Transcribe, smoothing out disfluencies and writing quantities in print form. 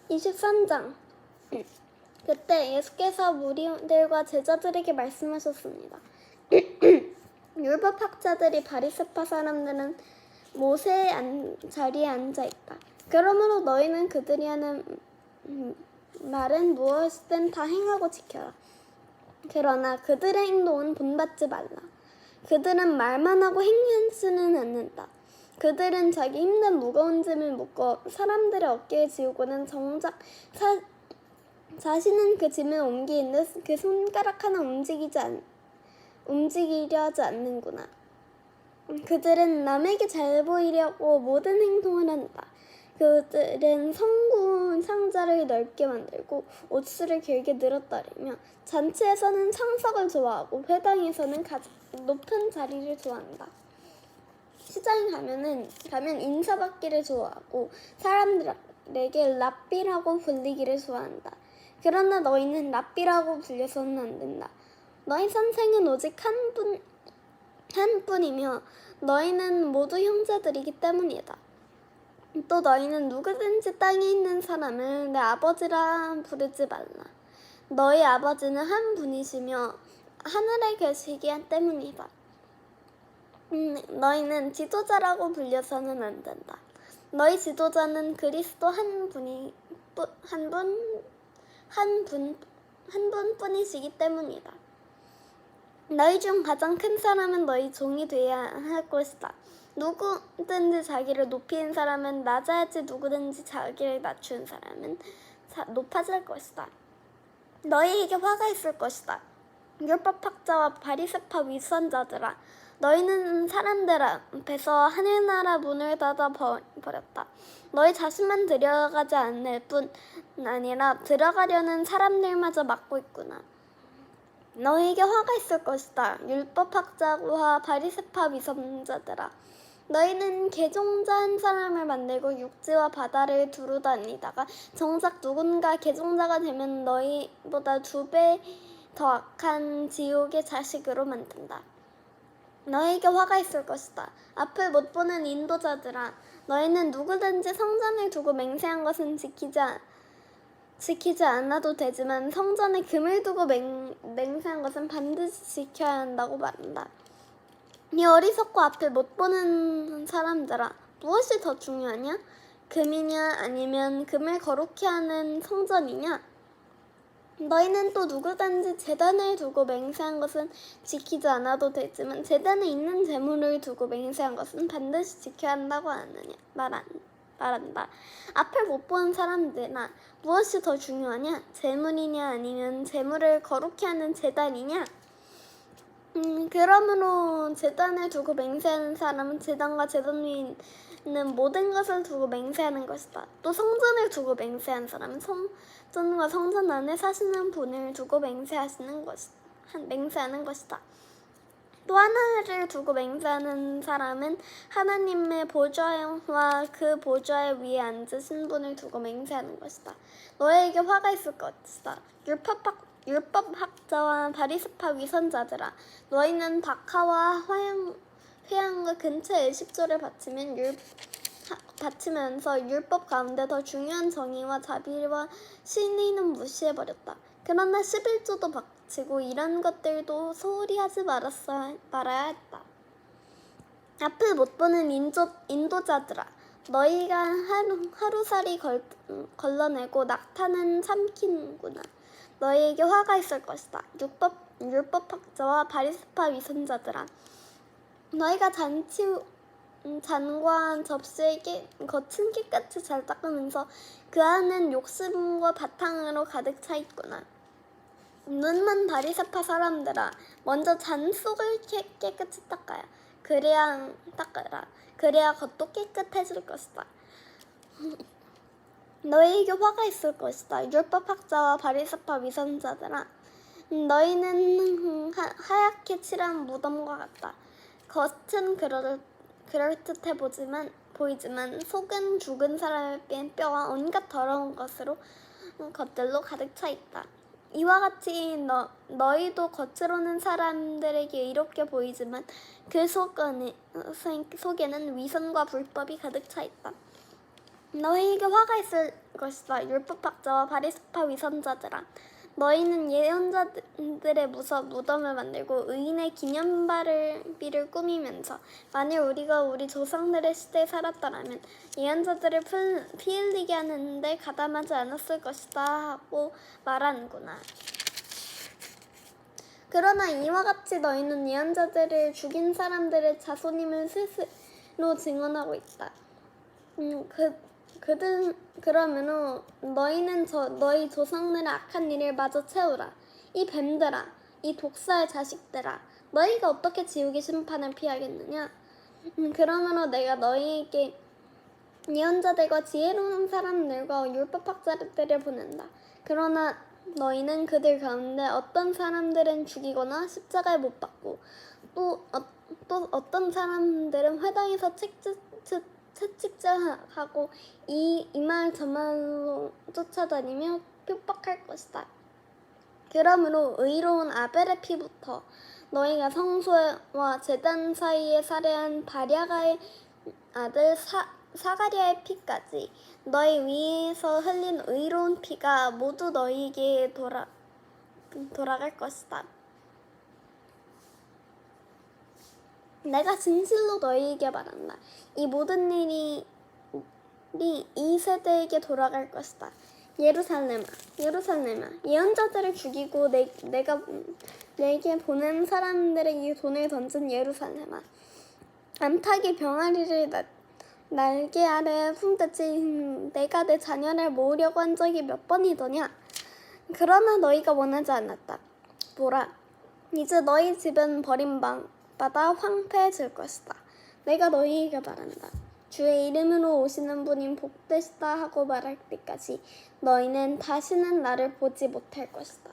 23장. 그때 예수께서 무리들과 제자들에게 말씀하셨습니다. 율법학자들이 바리새파 사람들은 모세의 자리에 앉아있다. 그러므로 너희는 그들이 하는 말은 무엇이든 다 행하고 지켜라. 그러나 그들의 행동은 본받지 말라. 그들은 말만 하고 행하지는 않는다. 그들은 자기 힘든 무거운 짐을 묶고 사람들의 어깨에 지우고는 정작 자신은 그 짐을 옮기는 듯 그 손가락 하나 움직이려 하지 않는구나. 그들은 남에게 잘 보이려고 모든 행동을 한다. 그들은 성군 상자를 넓게 만들고 옷수를 길게 늘었다리며 잔치에서는 상석을 좋아하고 회당에서는 가장 높은 자리를 좋아한다. 시장에 가면 인사받기를 좋아하고 사람들에게 랍비라고 불리기를 좋아한다. 그러나 너희는 랍비라고 불려서는 안 된다. 너희 선생은 오직 한 분이며 너희는 모두 형제들이기 때문이다. 또 너희는 누구든지 땅에 있는 사람을 내 아버지라 부르지 말라. 너희 아버지는 한 분이시며 하늘에 계시기 때문이다. 너희는 지도자라고 불려서는 안 된다. 너희 지도자는 그리스도 한 분뿐이시기 때문이다. 너희 중 가장 큰 사람은 너희 종이 되어야 할 것이다. 누구든지 자기를 높이는 사람은 낮아야지 누구든지 자기를 낮추는 사람은 높아질 것이다. 너희에게 화가 있을 것이다. 율법학자와 바리새파 위선자들아, 너희는 사람들 앞에서 하늘나라 문을 닫아 버렸다. 너희 자신만 들어가지 않을 뿐 아니라 들어가려는 사람들마저 막고 있구나. 너희에게 화가 있을 것이다. 율법학자와 바리새파 위선자들아, 너희는 개종자 한 사람을 만들고 육지와 바다를 두루 다니다가 정작 누군가 개종자가 되면 너희보다 2배 더 악한 지옥의 자식으로 만든다. 너희에게 화가 있을 것이다. 앞을 못 보는 인도자들아, 너희는 누구든지 성전을 두고 맹세한 것은 지키지 않아도 되지만 성전에 금을 두고 맹세한 것은 반드시 지켜야 한다고 말한다. 이 어리석고 앞을 못 보는 사람들아, 무엇이 더 중요하냐? 금이냐 아니면 금을 거룩히 하는 성전이냐? 너희는 또 누구든지 제단을 두고 맹세한 것은 지키지 않아도 되지만 제단에 있는 제물을 두고 맹세한 것은 반드시 지켜야 한다고 말한다. 앞을 못 보는 사람들아, 무엇이 더 중요하냐? 제물이냐 아니면 제물을 거룩히 하는 제단이냐? 그러므로 제단을 두고 맹세하는 사람은 제단과 제단 위에 있는 모든 것을 두고 맹세하는 것이다. 또 성전을 두고 맹세하는 사람은 성전과 성전 안에 사시는 분을 두고 맹세하는 것이다. 또 하나를 두고 맹세하는 사람은 하나님의 보좌와 그 보좌 위에 앉으신 분을 두고 맹세하는 것이다. 너에게 화가 있을 것이다. 율법학자와 바리새파 위선자들아, 너희는 박하와 회양과 근처에 십조를 바치면서 율법 가운데 더 중요한 정의와 자비와 신의는 무시해버렸다. 그러나 11조도 바치고 이런 것들도 소홀히 하지 말아야 했다. 앞을 못 보는 인도자들아, 너희가 하루살이 걸러내고 낙타는 참기는구나. 너희에게 화가 있을 것이다. 율법학자와 바리새파 위선자들아, 너희가 잔과 접시에 겉은 깨끗이 잘 닦으면서 그 안은 욕심과 바탕으로 가득 차 있구나. 눈만 바리새파 사람들아, 먼저 잔 속을 깨끗이 닦아라. 그래야 겉도 깨끗해질 것이다. 너희에게 화가 있을 것이다. 율법학자와 바리새파 위선자들아, 너희는 하얗게 칠한 무덤과 같다. 겉은 그럴듯해 보이지만 속은 죽은 사람의 뼈와 온갖 더러운 것들로 가득 차 있다. 이와 같이 너희도 겉으로는 사람들에게 이롭게 보이지만 그 속에는 위선과 불법이 가득 차 있다. 너희에게 화가 있을 것이다. 율법학자와 바리새파 위선자들아, 너희는 예언자들의 무덤을 만들고 의인의 기념비를 꾸미면서 만일 우리가 우리 조상들의 시대에 살았더라면 예언자들을 피 흘리게 하는데 가담하지 않았을 것이다 하고 말하는구나. 그러나 이와 같이 너희는 예언자들을 죽인 사람들의 자손임을 스스로 증언하고 있다. 그러므로 너희는 너희 조상들의 악한 일을 마저 채우라. 이 뱀들아, 이 독사의 자식들아, 너희가 어떻게 지옥의 심판을 피하겠느냐? 그러므로 내가 너희에게 예언자들과 지혜로운 사람들과 율법학자들을 보낸다. 그러나 너희는 그들 가운데 어떤 사람들은 죽이거나 십자가에 못 박고 또 어떤 사람들은 회당에서 채찍질하고 이 말 저 말로 쫓아다니며 핍박할 것이다. 그러므로 의로운 아벨의 피부터 너희가 성소와 제단 사이에 살해한 바랴가의 아들 사가랴의 피까지 너희 위에서 흘린 의로운 피가 모두 너희에게 돌아갈 것이다. 내가 진실로 너희에게 말한다. 이 모든 일이 이 세대에게 돌아갈 것이다. 예루살렘아, 예언자들을 죽이고 내가 내게 보낸 사람들에게 돈을 던진 예루살렘아, 암탉이 병아리를 날개 아래 품듯이 내가 내 자녀를 모으려고 한 적이 몇 번이더냐? 그러나 너희가 원하지 않았다. 보라, 이제 너희 집은 버림받아 황폐해질 것이다. 내가 너희에게 말한다. 주의 이름으로 오시는 분이 복되시다 하고 말할 때까지 너희는 다시는 나를 보지 못할 것이다.